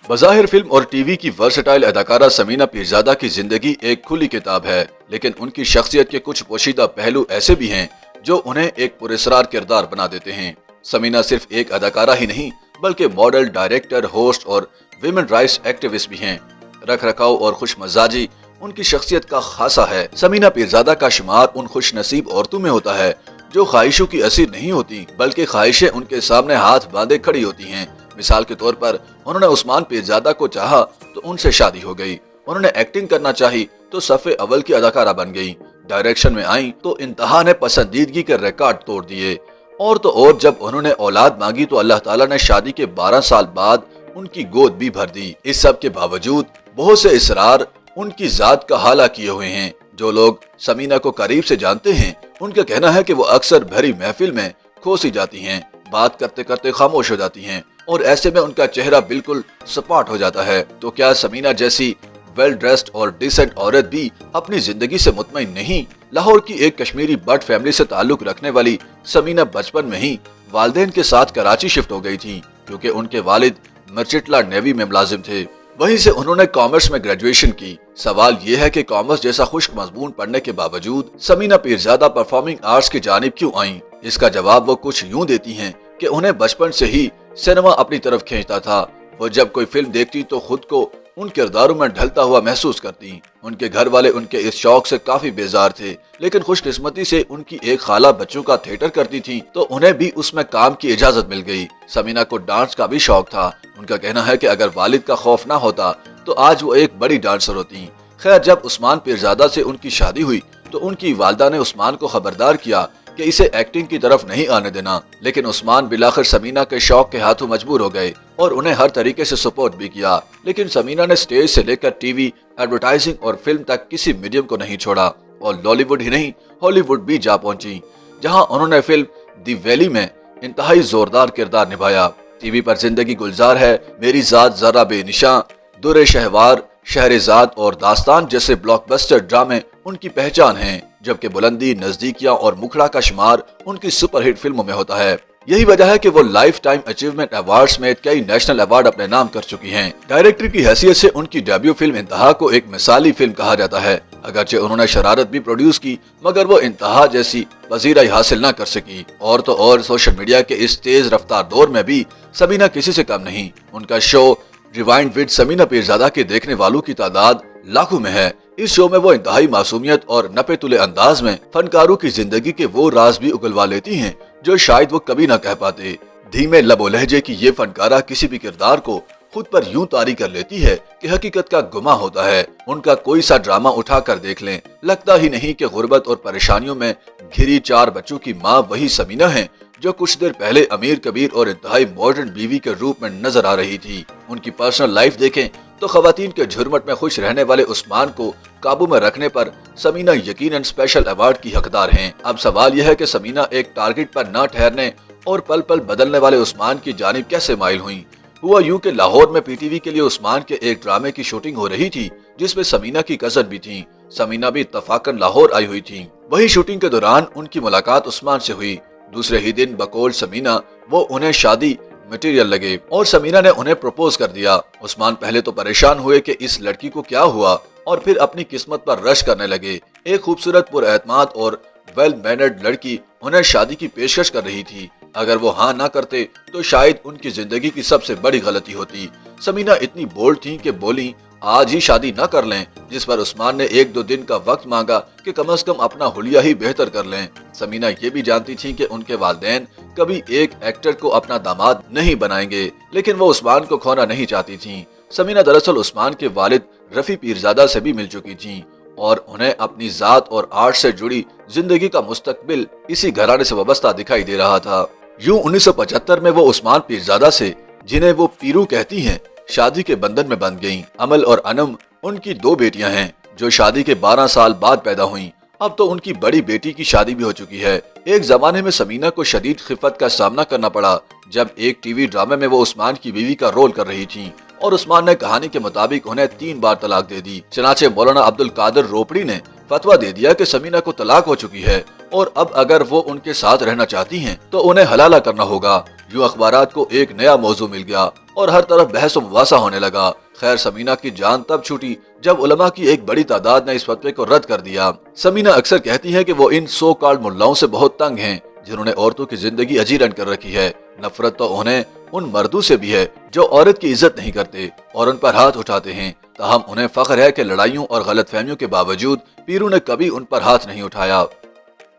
बज़ाहिर फिल्म और टीवी की वर्सेटाइल अदाकारा समीना पीरजादा की जिंदगी एक खुली किताब है, लेकिन उनकी शख्सियत के कुछ पोशीदा पहलू ऐसे भी हैं जो उन्हें एक पुरस्कार किरदार बना देते हैं। समीना सिर्फ एक अदाकारा ही नहीं बल्कि मॉडल, डायरेक्टर, होस्ट और विमेन राइट्स एक्टिविस्ट भी हैं। रख रखाव और खुश मजाजी उनकी शख्सियत का खासा है। समीना पीरजादा का शुमार उन खुश नसीब औरतों में होता है जो ख्वाहिशों की असीर नहीं होती बल्कि ख्वाहिशें उनके सामने हाथ बांधे खड़ी होती हैं। मिसाल के तौर पर उन्होंने उस्मान पीरजादा को चाहा तो उनसे शादी हो गई, उन्होंने एक्टिंग करना चाही तो सफ़े अव्वल की अदाकारा बन गई, डायरेक्शन में आई तो इंतहा ने पसंदीदगी के रिकॉर्ड तोड़ दिए। और तो और जब उन्होंने औलाद मांगी तो अल्लाह ताला ने शादी के 12 साल बाद उनकी गोद भी भर दी। इस सब के बावजूद बहुत से इसरार उनकी जात का हाला किए हुए हैं। जो लोग समीना को करीब से जानते हैं उनका कहना है कि वो अक्सर भरी महफिल में खो सी जाती हैं, बात करते करते खामोश हो जाती हैं और ऐसे में उनका चेहरा बिल्कुल सपाट हो जाता है। तो क्या समीना जैसी वेल ड्रेस्ड और डिसेंट औरत भी अपनी जिंदगी से मुतमईन नहीं? लाहौर की एक कश्मीरी बट फैमिली से ताल्लुक रखने वाली समीना बचपन में ही वालिदैन के साथ कराची शिफ्ट हो गई थी, क्योंकि उनके वालिद मर्चेंटला नेवी में मुलाजिम थे। वहीं से उन्होंने कॉमर्स में ग्रेजुएशन की। सवाल ये है कि कॉमर्स जैसा खुश्क मजमून पढ़ने के बावजूद समीना पीरजादा परफॉर्मिंग आर्ट्स की जानिब क्यों आईं? इसका जवाब वो कुछ यूं देती हैं कि उन्हें बचपन से ही सिनेमा अपनी तरफ खींचता था। वो जब कोई फिल्म देखती तो खुद को उन किरदारों में ढलता हुआ महसूस करती। उनके घर वाले उनके इस शौक से काफी बेजार थे, लेकिन खुशकिस्मती से उनकी एक खाला बच्चों का थिएटर करती थी तो उन्हें भी उसमें काम की इजाजत मिल गई। समीना को डांस का भी शौक था। उनका कहना है कि अगर वालिद का खौफ ना होता तो आज वो एक बड़ी डांसर होती। खैर, जब उस्मान पीरजादा से उनकी शादी हुई तो उनकी वालदा ने उस्मान को खबरदार किया कि इसे एक्टिंग की तरफ नहीं आने देना, लेकिन उस्मान बिलाखिर समीना के शौक के हाथों मजबूर हो गए और उन्हें हर तरीके से सपोर्ट भी किया। लेकिन समीना ने स्टेज से लेकर टीवी, एडवर्टाइजिंग और फिल्म तक किसी मीडियम को नहीं छोड़ा और लॉलीवुड ही नहीं हॉलीवुड भी जा पहुंची, जहां उन्होंने फिल्म दी वैली में इंतहाई जोरदार किरदार निभाया। टीवी पर जिंदगी गुलजार है, मेरी जात जरा बेनिशां, दुरे शहवार, शहरेजाद और दास्तान जैसे ब्लॉकबस्टर ड्रामे उनकी पहचान हैं, जबकि बुलंदी, नजदीकियां और मुखड़ा का शुमार उनकी सुपरहिट फिल्मों में होता है। यही वजह है कि वो लाइफ टाइम अचीवमेंट अवार्ड्स में कई नेशनल अवार्ड अपने नाम कर चुकी हैं। डायरेक्टर की हैसियत से उनकी डेब्यू फिल्म इंतहा को एक मिसाली फिल्म कहा जाता है। अगरचे उन्होंने शरारत भी प्रोड्यूस की, मगर वो इंतहा जैसी पजीराई हासिल न कर सकी। और तो और सोशल मीडिया के इस तेज रफ्तार दौर में भी समीना किसी से कम नहीं। उनका show rewind with Sameena Peerzada के देखने वालों की तादाद लाखों में है। इस शो में वो इंतहाई मासूमियत और नपे तुले अंदाज में फनकारों की जिंदगी के वो राज भी उगलवा लेती हैं जो शायद वो कभी ना कह पाते। धीमे लबो लहजे की ये फनकारा किसी भी किरदार को खुद पर यूं तारी कर लेती है कि हकीकत का गुमा होता है। उनका कोई सा ड्रामा उठा कर देख लें, लगता ही नहीं कि गुर्बत और परेशानियों में घिरी 4 बच्चों की माँ वही समीना है जो कुछ देर पहले अमीर कबीर और इंतहाई मॉडर्न बीवी के रूप में नजर आ रही थी। उनकी पर्सनल लाइफ देखें तो खवातीन के झुरमट में खुश रहने वाले उस्मान को काबू में रखने पर समीना यकीनन स्पेशल अवार्ड की हकदार हैं। अब सवाल यह है कि समीना एक टारगेट पर न ठहरने और पल पल बदलने वाले उस्मान की जानिब कैसे माइल हुई। हुआ यूं कि लाहौर में पीटीवी के लिए उस्मान के एक ड्रामे की शूटिंग हो रही थी जिसमें समीना की कजन भी थी। समीना भी इत्तफाकन लाहौर आई हुई थी। वही शूटिंग के दौरान उनकी मुलाकात उस्मान से हुई। दूसरे ही दिन बकौल समीना वो उन्हें शादी मटेरियल लगे और समीना ने उन्हें प्रपोज कर दिया। उस्मान पहले तो परेशान हुए कि इस लड़की को क्या हुआ और फिर अपनी किस्मत पर रश करने लगे। एक खूबसूरत, पुरएतमाद और वेल मैनर्ड लड़की उन्हें शादी की पेशकश कर रही थी। अगर वो हाँ ना करते तो शायद उनकी जिंदगी की सबसे बड़ी गलती होती। समीना इतनी बोल्ड थी कि बोली आज ही शादी न कर लें, जिस पर उस्मान ने 1-2 दिन का वक्त मांगा कि कम से कम अपना हुलिया ही बेहतर कर लें। समीना ये भी जानती थी कि उनके वालिदैन कभी एक एक्टर को अपना दामाद नहीं बनाएंगे, लेकिन वो उस्मान को खोना नहीं चाहती थी। समीना दरअसल उस्मान के वालिद रफी पीरजादा से भी मिल चुकी थी और उन्हें अपनी जात और आर्ट से जुड़ी जिंदगी का मुस्तकबिल इसी घराने से वाबस्ता दिखाई दे रहा था। यूं 1975 में वो उस्मान पीरजादा से, जिन्हें वो पीरू कहती हैं, शादी के बंधन में बंध गईं। अमल और अनम उनकी 2 बेटियां हैं जो शादी के 12 साल बाद पैदा हुईं। अब तो उनकी बड़ी बेटी की शादी भी हो चुकी है। एक जमाने में समीना को शदीद खिफत का सामना करना पड़ा जब एक टीवी ड्रामे में वो उस्मान की बीवी का रोल कर रही थी और उस्मान ने कहानी के मुताबिक उन्हें 3 बार तलाक दे दी। चनाचे मौलाना अब्दुल कादिर रोपड़ी ने फतवा दे दिया कि समीना को तलाक हो चुकी है और अब अगर वो उनके साथ रहना चाहती हैं तो उन्हें हलाला करना होगा। यूं अखबारात को एक नया मौजू मिल गया और हर तरफ बहस व मुबासा होने लगा। खैर समीना की जान तब छूटी जब उलमा की एक बड़ी तादाद ने इस फतवे को रद्द कर दिया। समीना अक्सर कहती है कि वो इन सो कॉल्ड मुल्लाओं से बहुत तंग हैं जिन्होंने औरतों की जिंदगी अजीरन कर रखी है। नफरत तो उन्हें उन मर्दों से भी है जो औरत की इज्जत नहीं करते और उन पर हाथ उठाते हैं। ताहम उन्हें फख्र है कि लड़ाइयों और गलतफहमियों के बावजूद पीरू ने कभी उन पर हाथ नहीं उठाया।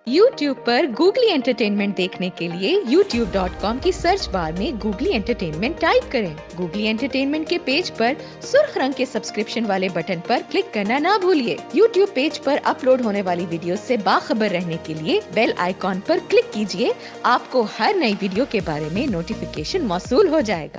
YouTube पर गूगली एंटरटेनमेंट देखने के लिए youtube.com की सर्च बार में गूगली एंटरटेनमेंट टाइप करें। गूगली एंटरटेनमेंट के पेज पर सुर्ख रंग के सब्सक्रिप्शन वाले बटन पर क्लिक करना ना भूलिए। YouTube पेज पर अपलोड होने वाली वीडियो से बाखबर रहने के लिए बेल आइकॉन पर क्लिक कीजिए। आपको हर नई वीडियो के बारे में नोटिफिकेशन मौसूल हो जाएगा।